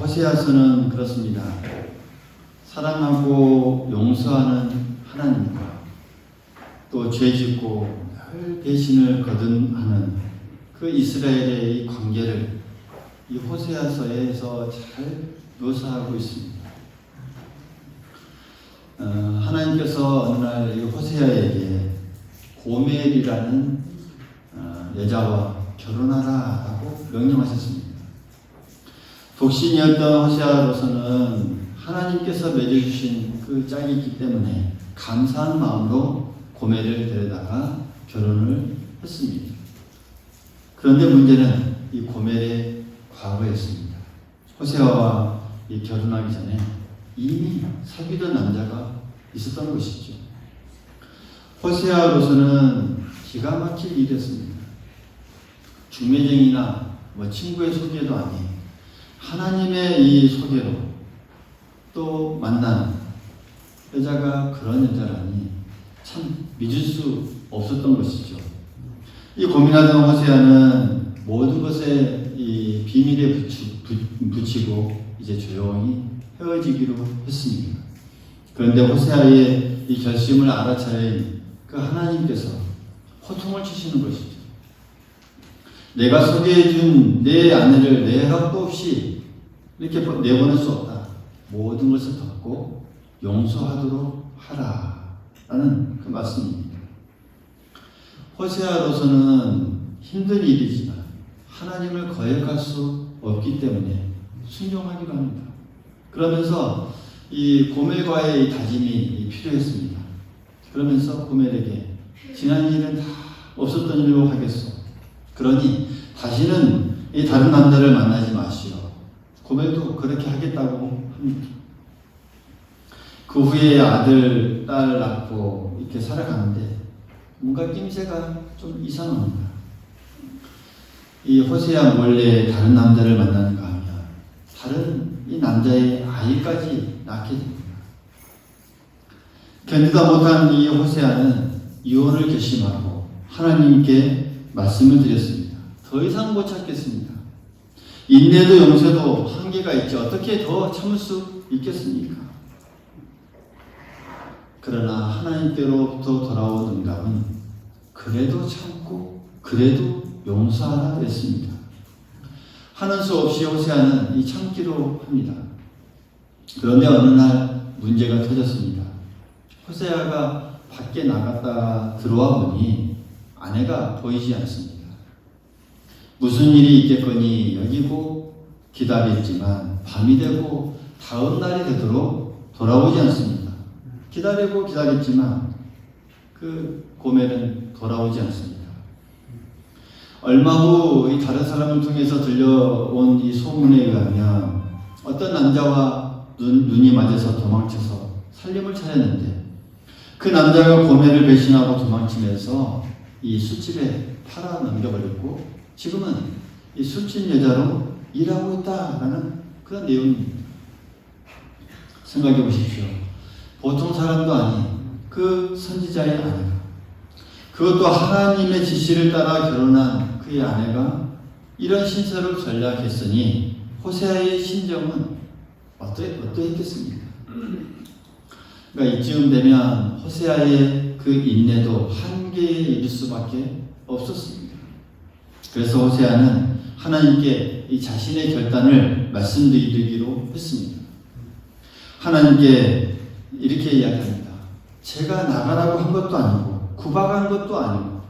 호세아서는 그렇습니다. 사랑하고 용서하는 하나님과 또 죄짓고 늘 배신을 거듭하는 그 이스라엘의 이 관계를 이 호세아서에서 잘 묘사하고 있습니다. 하나님께서 어느 날 이 호세아에게 고멜이라는 여자와 결혼하라고 명령하셨습니다. 독신이었던 호세아로서는 하나님께서 맺어주신 그 짝이 있기 때문에 감사한 마음으로 고멜을 데려다가 결혼을 했습니다. 그런데 문제는 이 고멜의 과거였습니다. 호세아와 이 결혼하기 전에 이미 사귀던 남자가 있었던 것이죠. 호세아로서는 기가 막힐 일이었습니다. 중매쟁이나 친구의 소개도 아닌 하나님의 이 소개로 또 만난 여자가 그런 여자라니 참 믿을 수 없었던 것이죠. 이 고민하던 호세아는 모든 것에 이 비밀에 붙이고 이제 조용히 헤어지기로 했습니다. 그런데 호세아의 이 결심을 알아차린 그 하나님께서 호통을 치시는 것이죠. 내가 소개해준 내 아내를 내 허락도 없이 이렇게 내보낼 수 없다. 모든 것을 덮고 용서하도록 하라. 라는 그 말씀입니다. 호세아로서는 힘든 일이지만 하나님을 거역할 수 없기 때문에 순종하기로 합니다. 그러면서 이 고멜과의 이 다짐이 필요했습니다. 그러면서 고멜에게 지난 일은 다 없었던 일로 하겠소. 그러니 다시는 이 다른 남자를 만나지 마시오. 고멜도 그렇게 하겠다고 합니다. 그 후에 아들, 딸 낳고 이렇게 살아가는데 뭔가 낌새가 좀 이상합니다. 이 호세아 몰래 다른 남자를 만나는가 하면 다른 이 남자의 아이까지 낳게 됩니다. 견디다 못한 이 호세아는 이혼을 결심하고 하나님께 말씀을 드렸습니다. 더 이상 못 참겠습니다. 인내도 용서도 한계가 있죠. 어떻게 더 참을 수 있겠습니까? 그러나 하나님께로부터 돌아온 응답은 그래도 참고 그래도 용서하라 그랬습니다. 하는 수 없이 호세아는 이 참기로 합니다. 그런데 어느 날 문제가 터졌습니다. 호세아가 밖에 나갔다 들어와 보니 아내가 보이지 않습니다. 무슨 일이 있겠거니 여기고 기다렸지만 밤이 되고 다음 날이 되도록 돌아오지 않습니다. 기다리고 기다렸지만 그 고멜은 돌아오지 않습니다. 얼마 후 이 다른 사람을 통해서 들려온 이 소문에 의하면 어떤 남자와 눈이 맞아서 도망쳐서 살림을 차렸는데 그 남자가 고멜을 배신하고 도망치면서 이 술집에 팔아 넘겨버렸고 지금은 이 술집 여자로 일하고 있다라는 그런 내용입니다. 생각해 보십시오. 보통 사람도 아닌 그 선지자의 아내가 그것도 하나님의 지시를 따라 결혼한 그의 아내가 이런 신세를 전략했으니 호세아의 심정은 어떠했겠습니까? 그러니까 이쯤 되면 호세아의 그 인내도 한계에 이를 수밖에 없었습니다. 그래서 호세아는 하나님께 이 자신의 결단을 말씀드리기로 했습니다. 하나님께 이렇게 이야기합니다. 제가 나가라고 한 것도 아니고 구박한 것도 아니고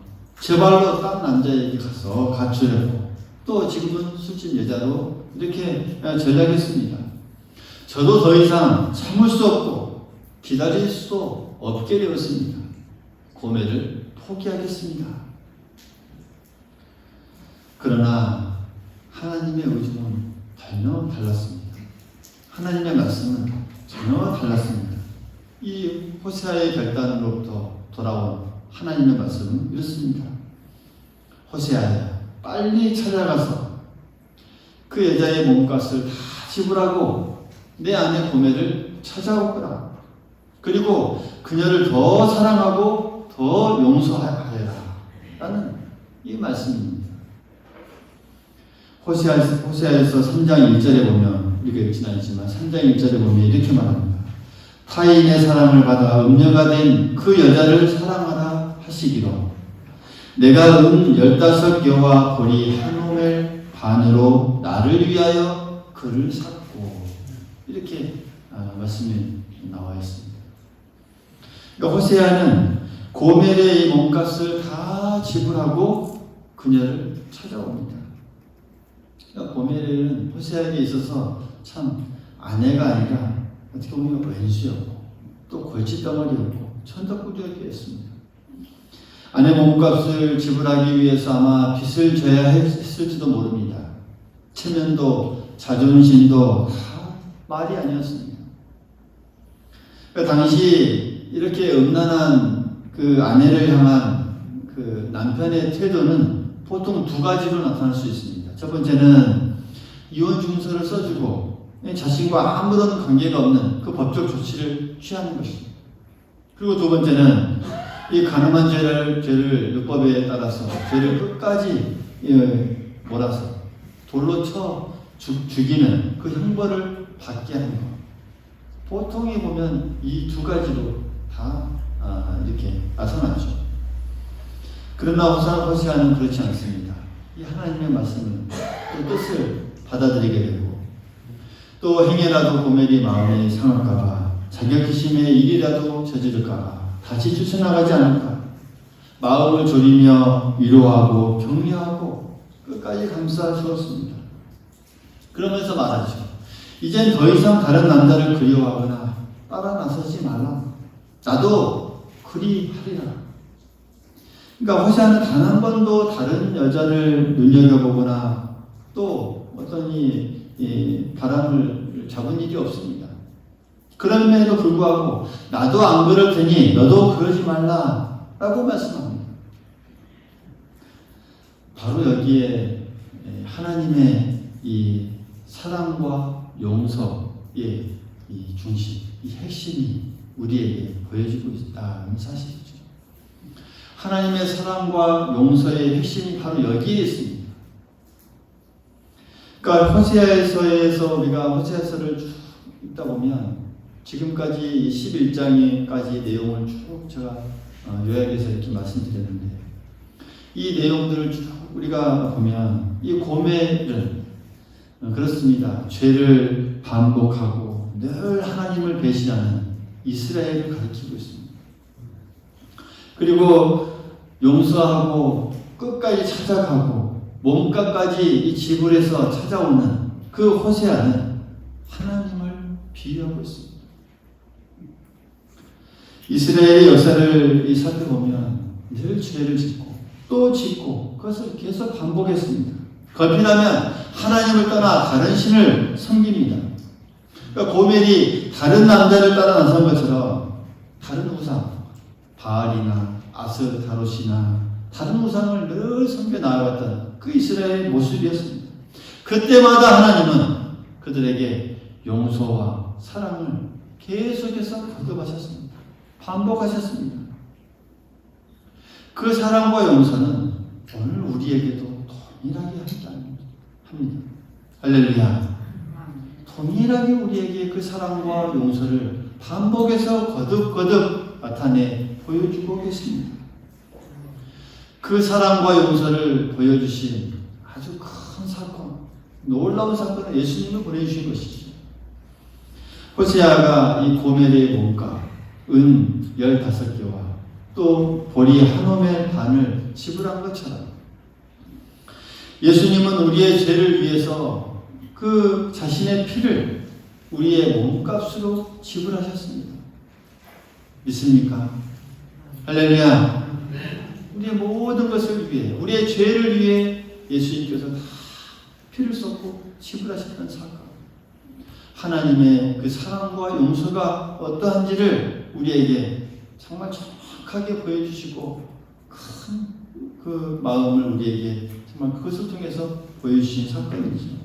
제 발로 딴 남자에게 가서 가출했고 또 지금은 술집 여자로 이렇게 전략했습니다. 저도 더 이상 참을 수 없고 기다릴 수도 없게 되었습니다. 고멜을 포기하겠습니다. 그러나 하나님의 의중은 전혀 달랐습니다. 하나님의 말씀은 전혀 달랐습니다. 이 호세아의 결단으로부터 돌아온 하나님의 말씀은 이렇습니다. 호세아야, 빨리 찾아가서 그 여자의 몸값을 다 지불하고 내 아내 고멜을 찾아오거라. 그리고 그녀를 더 사랑하고 더 용서하여라. 라는 이 말씀입니다. 호세아에서 3장 1절에 보면 우리가 읽지는 않지만 3장 1절에 보면 이렇게 말합니다. 타인의 사랑을 받아 음녀가 된 그 여자를 사랑하라 하시기로 내가 15개와 보리 한 호멜 반으로 나를 위하여 그를 샀고 이렇게 말씀이 나와 있습니다. 그러니까 호세아는 고멜의 이 몸값을 다 지불하고 그녀를 찾아옵니다. 그러니까 고멜은 호세아에게 있어서 참 아내가 아니라 어떻게 보면 왼수였고 또 골칫덩어리였고 천덕꾸러기였습니다. 아내 몸값을 지불하기 위해서 아마 빚을 져야 했을지도 모릅니다. 체면도 자존심도 다 말이 아니었습니다. 그러니까 당시 이렇게 음란한 그 아내를 향한 그 남편의 태도는 보통 두 가지로 나타날 수 있습니다. 첫 번째는 이혼 증서를 써주고 자신과 아무런 관계가 없는 그 법적 조치를 취하는 것입니다. 그리고 두 번째는 이 가늠한 죄를 율법에 따라서 죄를 끝까지 몰아서 돌로 쳐 죽이는 그 형벌을 받게 하는 것. 보통에 보면 이 두 가지로 다 이렇게 나타나죠. 그러나 호세아는 그렇지 않습니다. 이 하나님의 말씀을 또 뜻을 받아들이게 되고 또 행여라도 고멜이 마음이 상할까봐 자격지심의 일이라도 저지를까봐 다시 쫓아나가지 않을까 마음을 졸이며 위로하고 격려하고 끝까지 감싸 주었습니다. 그러면서 말하죠. 이젠 더 이상 다른 남자를 그리워하거나 따라 나서지 말라. 나도 그리하리라. 그러니까 호세아는 단 한 번도 다른 여자를 눈여겨보거나 또 어떤 이 바람을 잡은 일이 없습니다. 그럼에도 불구하고 나도 안 그럴 테니 너도 그러지 말라 라고 말씀합니다. 바로 여기에 하나님의 이 사랑과 용서의 이 중심, 이 핵심이 우리에게 보여지고 있다는 사실이죠. 하나님의 사랑과 용서의 핵심이 바로 여기에 있습니다. 그러니까 호세아서에서 우리가 호세아서를 쭉 읽다 보면 지금까지 11장까지 내용을 쭉 제가 요약해서 이렇게 말씀드렸는데 이 내용들을 쭉 우리가 보면 이 고멜은 그렇습니다. 죄를 반복하고 늘 하나님을 배신하는 이스라엘을 가리키고 있습니다. 그리고 용서하고 끝까지 찾아가고 몸값까지 이 지불해서 찾아오는 그 호세아는 하나님을 비유하고 있습니다. 이스라엘의 역사를 살펴보면 늘 죄를 짓고 또 짓고 그것을 계속 반복했습니다. 걸핏하면 하나님을 떠나 다른 신을 섬깁니다. 그러니까 고멜이 다른 남자를 따라 나선 것처럼 다른 우상, 바알이나 아스타롯이나 다른 우상을 늘 섬겨 나아갔던 그 이스라엘의 모습이었습니다. 그때마다 하나님은 그들에게 용서와 사랑을 계속해서 거듭하셨습니다. 반복하셨습니다. 그 사랑과 용서는 오늘 우리에게도 동일하게 합니다. 할렐루야. 동일하게 우리에게 그 사랑과 용서를 반복해서 거듭거듭 나타내 보여주고 계십니다. 그 사랑과 용서를 보여주신 아주 큰 사건, 놀라운 사건을 예수님을 보내주신 것이죠. 호세아가 이 고멜의 몸값 은 15개와 또 보리 한 호멜 반을 지불한 것처럼 예수님은 우리의 죄를 위해서 그 자신의 피를 우리의 몸값으로 지불하셨습니다. 믿습니까? 할렐루야. 우리의 모든 것을 위해 우리의 죄를 위해 예수님께서 다 피를 쏟고 지불하셨던 사건. 하나님의 그 사랑과 용서가 어떠한지를 우리에게 정말 정확하게 보여주시고 큰 그 마음을 우리에게 정말 그것을 통해서 보여주신 사건이죠.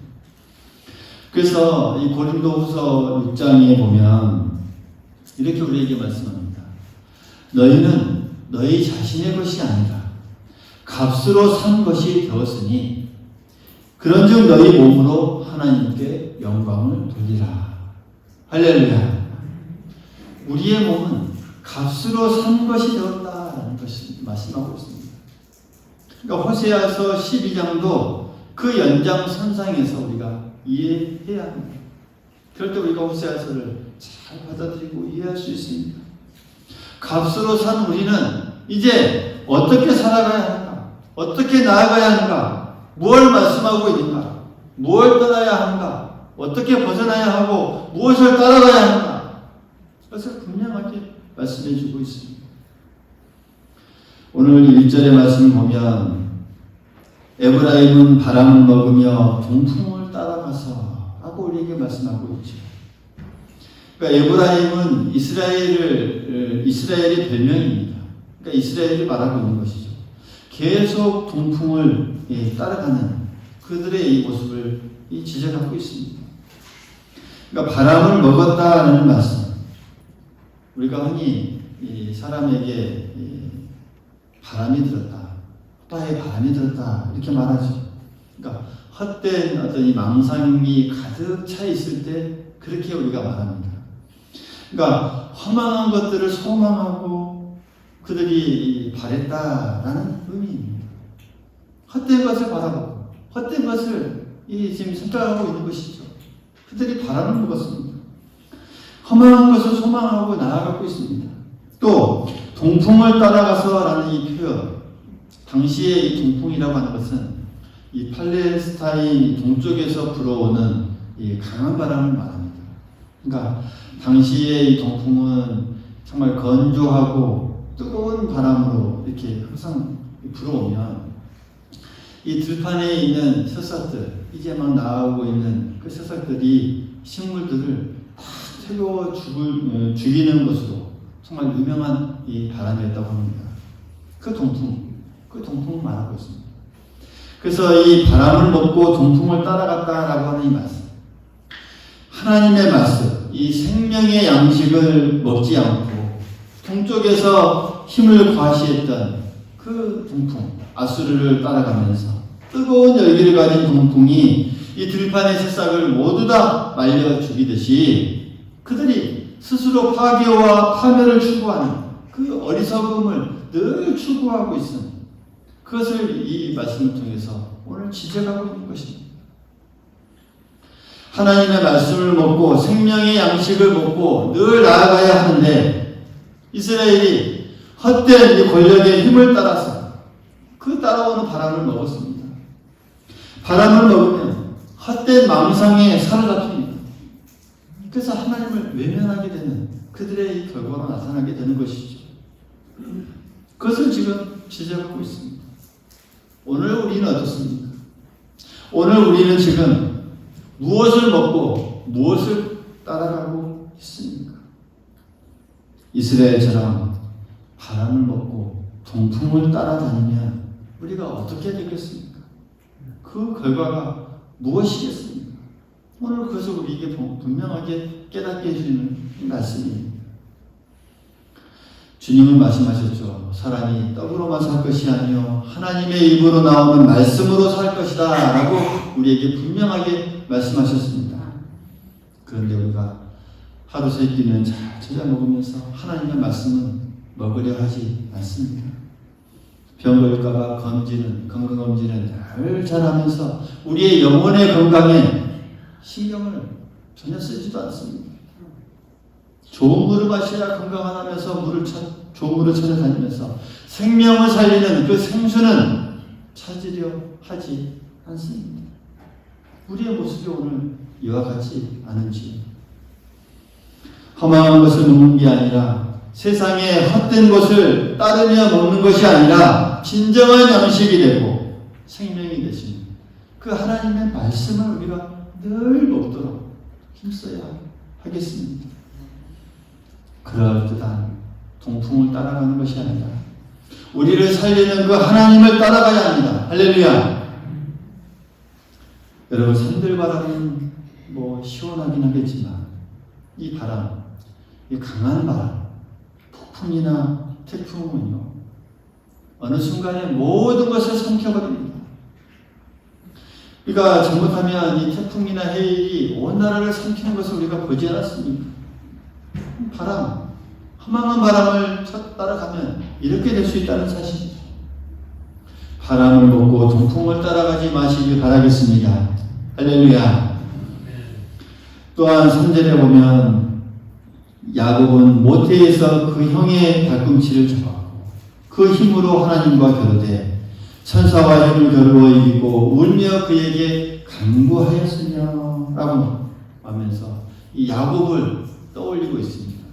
그래서 이 고린도후서 6장에 보면 이렇게 우리에게 말씀합니다. 너희는 너희 자신의 것이 아니라 값으로 산 것이 되었으니 그런즉 너희 몸으로 하나님께 영광을 돌리라. 할렐루야. 우리의 몸은 값으로 산 것이 되었다라는 것을 말씀하고 있습니다. 그러니까 호세아서 12장도 그 연장선상에서 우리가 이해해야 합니다. 그럴 때 우리가 호세아서를 잘 받아들이고 이해할 수 있습니다. 값으로 산 우리는 이제 어떻게 살아가야 하는가? 어떻게 나아가야 하는가? 무엇을 말씀하고 있는가? 무엇을 떠나야 하는가? 어떻게 벗어나야 하고 무엇을 따라가야 하는가? 그것을 분명하게 말씀해 주고 있습니다. 오늘 1절의 말씀을 보면 에브라임은 바람을 먹으며 동풍을 따라가서 하고 우리에게 말씀하고 있죠. 그러니까 에브라임은 이스라엘의 별명입니다. 그러니까 이스라엘을 말하고 있는 것이죠. 계속 동풍을 따라가는 그들의 이 모습을 지적하고 있습니다. 그러니까 바람을 먹었다는 말씀. 우리가 흔히 사람에게 바람이 들었다, 바다에 바람이 들었다 이렇게 말하죠. 그러니까 헛된 어떤 이 망상이 가득 차 있을 때 그렇게 우리가 말합니다. 그러니까 허망한 것들을 소망하고 그들이 바랬다라는 의미입니다. 헛된 것을 바라보고 헛된 것을 지금 생각하고 있는 것이죠. 그들이 바람을 먹었습니다. 허망한 것을 소망하고 나아가고 있습니다. 또 동풍을 따라가서라는 이 표현, 당시에 이 동풍이라고 하는 것은 이 팔레스타인 동쪽에서 불어오는 이 강한 바람을 말합니다. 그러니까 당시에 이 동풍은 정말 건조하고 뜨거운 바람으로 이렇게 항상 불어오면 이 들판에 있는 새싹들, 이제 막 나오고 있는 그 새싹들이 식물들을 다 태워 죽이는 것으로 정말 유명한 이 바람이었다고 합니다. 그 동풍을 말하고 있습니다. 그래서 이 바람을 먹고 동풍을 따라갔다라고 하는 이 말씀, 하나님의 말씀, 이 생명의 양식을 먹지 않고 동쪽에서 힘을 과시했던 그 동풍, 아수르를 따라가면서 뜨거운 열기를 가진 동풍이 이 들판의 새싹을 모두 다 말려 죽이듯이 그들이 스스로 파괴와 파멸을 추구하는 그 어리석음을 늘 추구하고 있습니다. 그것을 이 말씀을 통해서 오늘 지적하고 있는 것입니다. 하나님의 말씀을 먹고 생명의 양식을 먹고 늘 나아가야 하는데 이스라엘이 헛된 이 권력의 힘을 따라서 그 따라오는 바람을 먹었습니다. 바람을 먹으면 헛된 망상에 사로잡힙니다. 그래서 하나님을 외면하게 되는 그들의 이 결과가 나타나게 되는 것이죠. 그것을 지금 지적하고 있습니다. 오늘 우리는 어떻습니까? 오늘 우리는 지금 무엇을 먹고 무엇을 따라가고 있습니까? 이스라엘처럼 바람을 먹고 동풍을 따라다니면 우리가 어떻게 되겠습니까? 그 결과가 무엇이겠습니까? 오늘 그것을 우리에게 분명하게 깨닫게 해주는 말씀입니다. 주님은 말씀하셨죠. 사람이 떡으로만 살 것이 아니요 하나님의 입으로 나오는 말씀으로 살 것이다 라고 우리에게 분명하게 말씀하셨습니다. 그런데 우리가 하루 세 끼는 잘 찾아 먹으면서 하나님의 말씀은 먹으려 하지 않습니다. 병 걸릴까봐 건강검진은 늘 잘하면서 우리의 영혼의 건강에 신경을 전혀 쓰지도 않습니다. 좋은 물을 마셔야 건강하다면서 좋은 물을 찾아다니면서 생명을 살리는 그 생수는 찾으려 하지 않습니다. 우리의 모습이 오늘 이와 같지 않은지 허망한 것을 먹는 게 아니라 세상의 헛된 것을 따르며 먹는 것이 아니라 진정한 양식이 되고 생명이 되신 그 하나님의 말씀을 우리가 늘 먹도록 힘써야 하겠습니다. 그럴듯한 동풍을 따라가는 것이 아니라 우리를 살리는 그 하나님을 따라가야 합니다. 할렐루야. 여러분 산들바람은 시원하긴 하겠지만 이 바람, 이 강한 바람, 폭풍이나 태풍은요 어느 순간에 모든 것을 삼켜버립니다. 우리가 잘못하면 이 태풍이나 해일이 온 나라를 삼키는 것을 우리가 보지 않았습니까? 바람, 허망한 바람을 따라가면 이렇게 될 수 있다는 사실이죠. 바람을 먹고 동풍을 따라가지 마시길 바라겠습니다. 할렐루야. 또한 3절에 보면 야곱은 모태에서 그 형의 발꿈치를 잡았고 그 힘으로 하나님과 겨루되 천사와 힘을 겨루어 이기고 울며 그에게 간구하였으며 라고 하면서 이 야곱을 떠올리고 있습니다.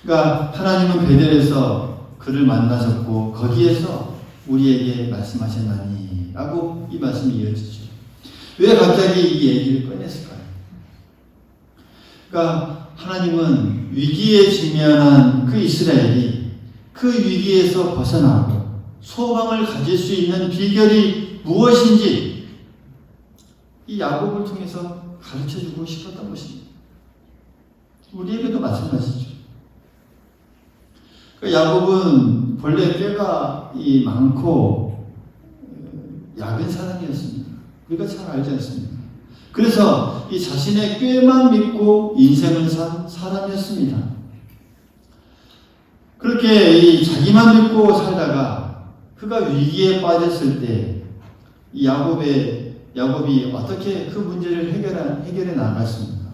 그러니까 하나님은 베델에서 그를 만나셨고 거기에서 우리에게 말씀하셨나니 라고 이 말씀이 이어지죠. 왜 갑자기 이 얘기를 꺼냈을까요? 그러니까 하나님은 위기에 직면한 그 이스라엘이 그 위기에서 벗어나고 소망을 가질 수 있는 비결이 무엇인지 이 야곱을 통해서 가르쳐주고 싶었던 것입니다. 우리에게도 마찬가지죠. 야곱은 본래 꾀가 많고 약은 사람이었습니다. 우리가 잘 알지 않습니까? 그래서 이 자신의 꾀만 믿고 인생을 산 사람이었습니다. 그렇게 이 자기만 믿고 살다가 그가 위기에 빠졌을 때 이 야곱이 어떻게 그 문제를 해결해 나갔습니까?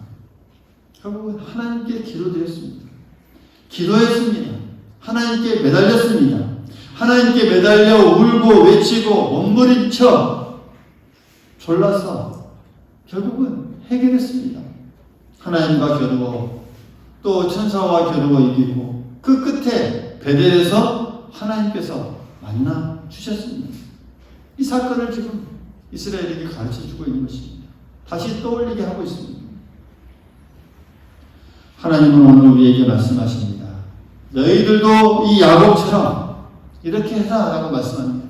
결국은 하나님께 기도드렸습니다. 기도했습니다. 하나님께 매달렸습니다. 하나님께 매달려 울고 외치고 몸부림쳐 졸라서 결국은 해결했습니다. 하나님과 겨루어 또 천사와 겨루어 이기고 그 끝에 베델에서 하나님께서 만나 주셨습니다. 이 사건을 지금 이스라엘에게 가르쳐주고 있는 것입니다. 다시 떠올리게 하고 있습니다. 하나님은 오늘 우리에게 말씀하십니다. 너희들도 이 야곱처럼 이렇게 해라 라고 말씀합니다.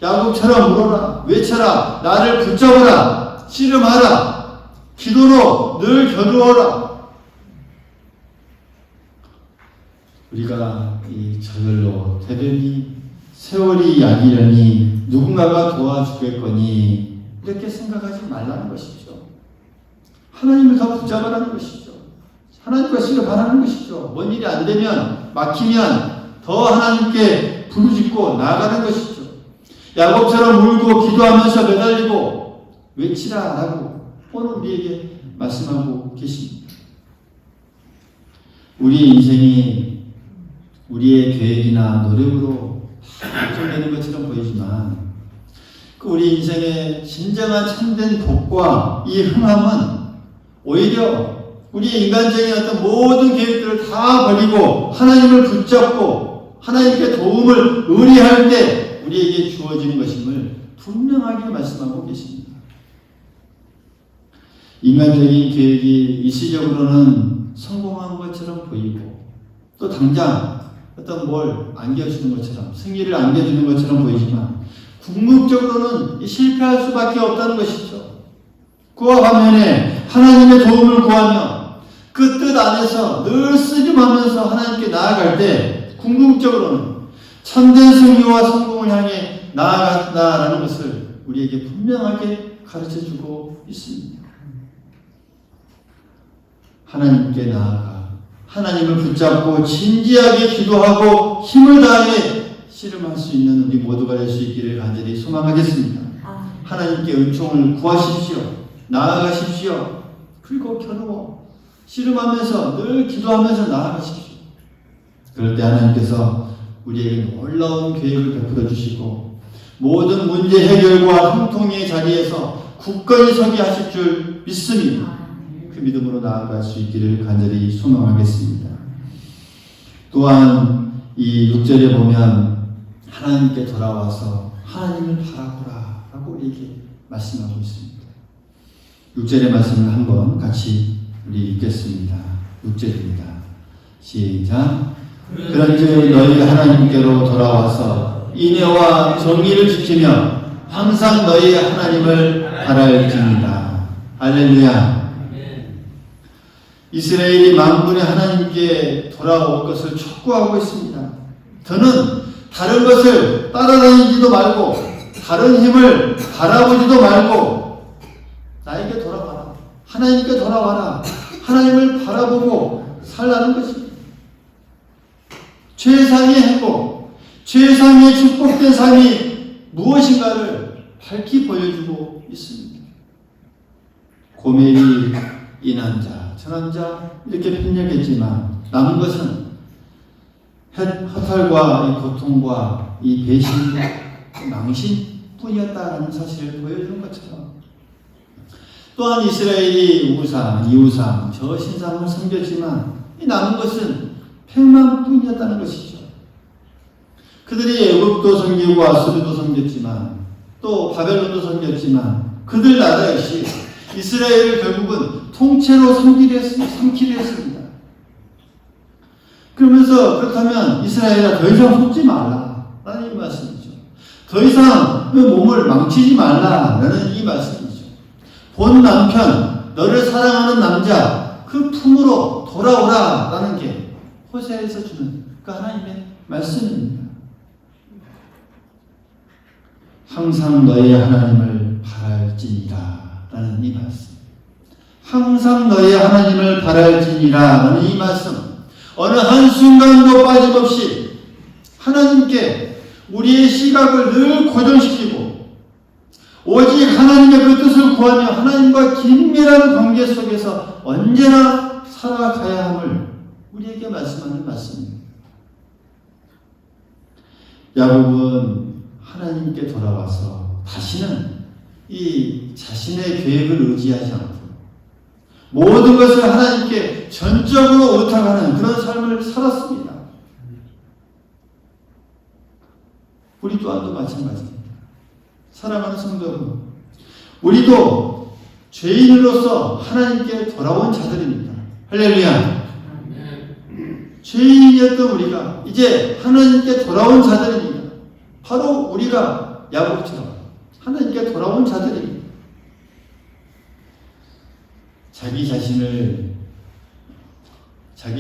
야곱처럼 울어라, 외쳐라, 나를 붙잡아라, 씨름하라, 기도로 늘 겨루어라. 우리가 이 저절로 되려니 세월이 야기려니 누군가가 도와주겠거니 이렇게 생각하지 말라는 것이죠. 하나님을 더 붙잡으라는 것이죠. 하나님과 씨름하라는 것이죠. 뭔 일이 안 되면 막히면 더 하나님께 부르짖고 나아가는 것이죠. 야곱처럼 울고 기도하면서 매달리고 외치라라고 오늘 우리에게 말씀하고 계십니다. 우리의 인생이 우리의 계획이나 노력으로 결정되는 것처럼 보이지만 그 우리 인생의 진정한 참된 복과 이 흥함은 오히려 우리의 인간적인 어떤 모든 계획들을 다 버리고 하나님을 붙잡고 하나님께 도움을 의뢰할 때 우리에게 주어지는 것임을 분명하게 말씀하고 계십니다. 인간적인 계획이 일시적으로는 성공한 것처럼 보이고 또 당장 어떤 뭘 안겨주는 것처럼 승리를 안겨주는 것처럼 보이지만 궁극적으로는 실패할 수밖에 없다는 것이죠. 그와 반면에 하나님의 도움을 구하며 그 뜻 안에서 늘 쓰림하면서 하나님께 나아갈 때 궁극적으로는 참된 승리와 성공을 향해 나아간다라는 것을 우리에게 분명하게 가르쳐주고 있습니다. 하나님께 나아가 하나님을 붙잡고 진지하게 기도하고 힘을 다해 씨름할 수 있는 우리 모두가 될 수 있기를 간절히 소망하겠습니다. 하나님께 은총을 구하십시오. 나아가십시오. 그리고 겨루어 씨름하면서 늘 기도하면서 나아가십시오. 그럴 때 하나님께서 우리에게 놀라운 계획을 베풀어 주시고 모든 문제 해결과 형통의 자리에서 굳건히 서게 하실 줄 믿습니다. 그 믿음으로 나아갈 수 있기를 간절히 소망하겠습니다. 또한 이 6절에 보면 하나님께 돌아와서 하나님을 바라보라 라고 우리에게 말씀하고 있습니다. 6절의 말씀을 한번 같이 우리 읽겠습니다. 6절입니다. 시작. 그런즉 너희 하나님께로 돌아와서 인애와 정의를 지키며 항상 너희 하나님을 바랄지니라. 할렐루야. 이스라엘이 만군의 하나님께 돌아올 것을 촉구하고 있습니다. 더는 다른 것을 따라다니지도 말고 다른 힘을 바라보지도 말고 나에게 돌아와라. 하나님께 돌아와라. 하나님을 바라보고 살라는 것입니다. 최상의 행복, 최상의 축복된 삶이 무엇인가를 밝히 보여주고 있습니다. 고멜이 이 남자, 저 남자 이렇게 편력했지만 남은 것은 허탈과 이 고통과 이 배신, 망신뿐이었다라는 사실을 보여주는 것처럼 또한 이스라엘이 우상, 이 우상, 저 신상을 섬겼지만 이 남은 것은 패망뿐이었다는 것이죠. 그들이 애굽도 섬기고 아수르도 섬겼지만 또 바벨론도 섬겼지만 그들 나라 역시 이스라엘을 결국은 통째로 삼키려 했습니다. 그러면서 그렇다면 이스라엘아 더 이상 속지 말라라는 이 말씀이죠. 더 이상 그 몸을 망치지 말라라는 이 말씀이죠. 본 남편, 너를 사랑하는 남자 그 품으로 돌아오라라는 게 호세아에서 주는 그 하나님의 말씀입니다. 항상 너의 하나님을 바랄지니라 라는 이 말씀. 항상 너의 하나님을 바랄지니라 라는 이 말씀. 어느 한순간도 빠짐없이 하나님께 우리의 시각을 늘 고정시키고 오직 하나님의 그 뜻을 구하며 하나님과 긴밀한 관계 속에서 언제나 살아가야 함을 우리에게 말씀하는 말씀입니다. 야곱은 하나님께 돌아와서 다시는 이 자신의 계획을 의지하지 않고 모든 것을 하나님께 전적으로 의탁하는 그런 삶을 살았습니다. 우리 또한도 마찬가지입니다. 사랑하는 성도 여러분, 우리도 죄인으로서 하나님께 돌아온 자들입니다. 할렐루야. 죄인이었던 우리가 이제 하나님께 돌아온 자들입니다. 바로 우리가 야곱처럼 하나님께 돌아온 자들입니다. 자기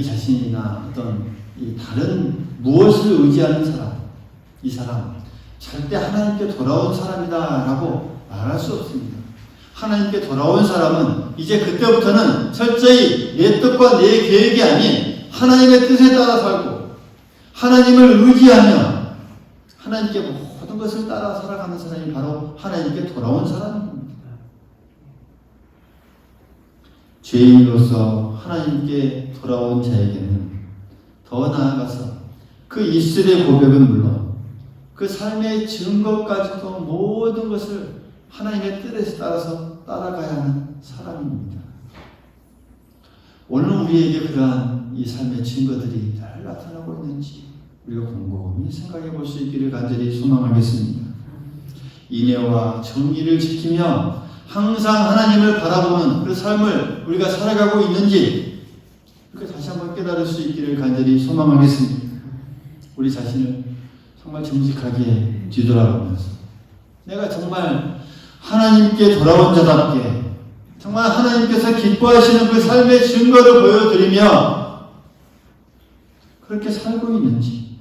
자신이나 어떤 이 다른 무엇을 의지하는 사람, 이 사람 절대 하나님께 돌아온 사람이다라고 말할 수 없습니다. 하나님께 돌아온 사람은 이제 그때부터는 철저히 내 뜻과 내 계획이 아닌 하나님의 뜻에 따라 살고 하나님을 의지하며 하나님께 모든 것을 따라 살아가는 사람이 바로 하나님께 돌아온 사람입니다. 죄인으로서 하나님께 돌아온 자에게는 더 나아가서 그 입술의 고백은 물론 그 삶의 증거까지도 모든 것을 하나님의 뜻에 따라서 따라가야 하는 사람입니다. 오늘 우리에게 그러한 이 삶의 증거들이 잘 나타나고 있는지 우리가 곰곰이 생각해 볼 수 있기를 간절히 소망하겠습니다. 인애와 정의를 지키며 항상 하나님을 바라보는 그 삶을 우리가 살아가고 있는지 이렇게 다시 한번 깨달을 수 있기를 간절히 소망하겠습니다. 우리 자신을 정말 정직하게 뒤돌아보면서 내가 정말 하나님께 돌아온 자답게 정말 하나님께서 기뻐하시는 그 삶의 증거를 보여드리며 그렇게 살고 있는지,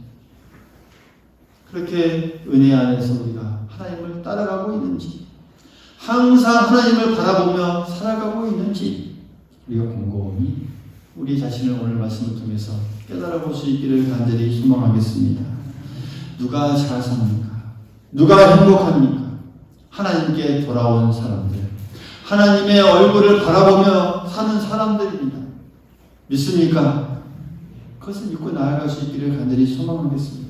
그렇게 은혜 안에서 우리가 하나님을 따라가고 있는지, 항상 하나님을 바라보며 살아가고 있는지 우리가 곰곰이 우리 자신을 오늘 말씀을 통해서 깨달아 볼 수 있기를 간절히 소망하겠습니다. 누가 잘 삽니까? 누가 행복합니까? 하나님께 돌아온 사람들, 하나님의 얼굴을 바라보며 사는 사람들입니다. 믿습니까? 그것을 믿고 나아갈 수 있기를 간절히 소망하겠습니다.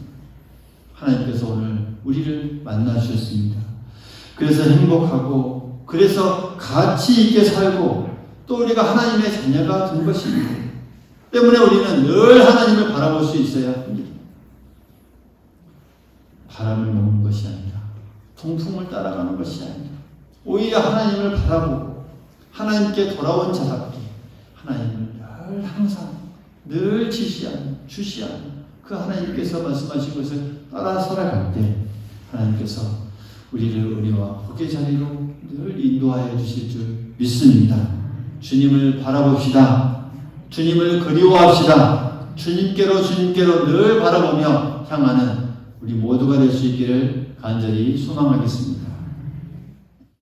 하나님께서 오늘 우리를 만나 주셨습니다. 그래서 행복하고 그래서 가치 있게 살고 또 우리가 하나님의 자녀가 된 것입니다. 때문에 우리는 늘 하나님을 바라볼 수 있어야 합니다. 바람을 먹는 것이 아니라 동풍을 따라가는 것이 아니라 오히려 하나님을 바라보고 하나님께 돌아온 자답게 하나님을 늘 항상 늘 지시하며 주시하며 그 하나님께서 말씀하신 것을 따라 살아갈 때 하나님께서 우리를 은혜와 복의 자리로 늘 인도하여 주실 줄 믿습니다. 주님을 바라봅시다. 주님을 그리워합시다. 주님께로 늘 바라보며 향하는 우리 모두가 될 수 있기를 간절히 소망하겠습니다.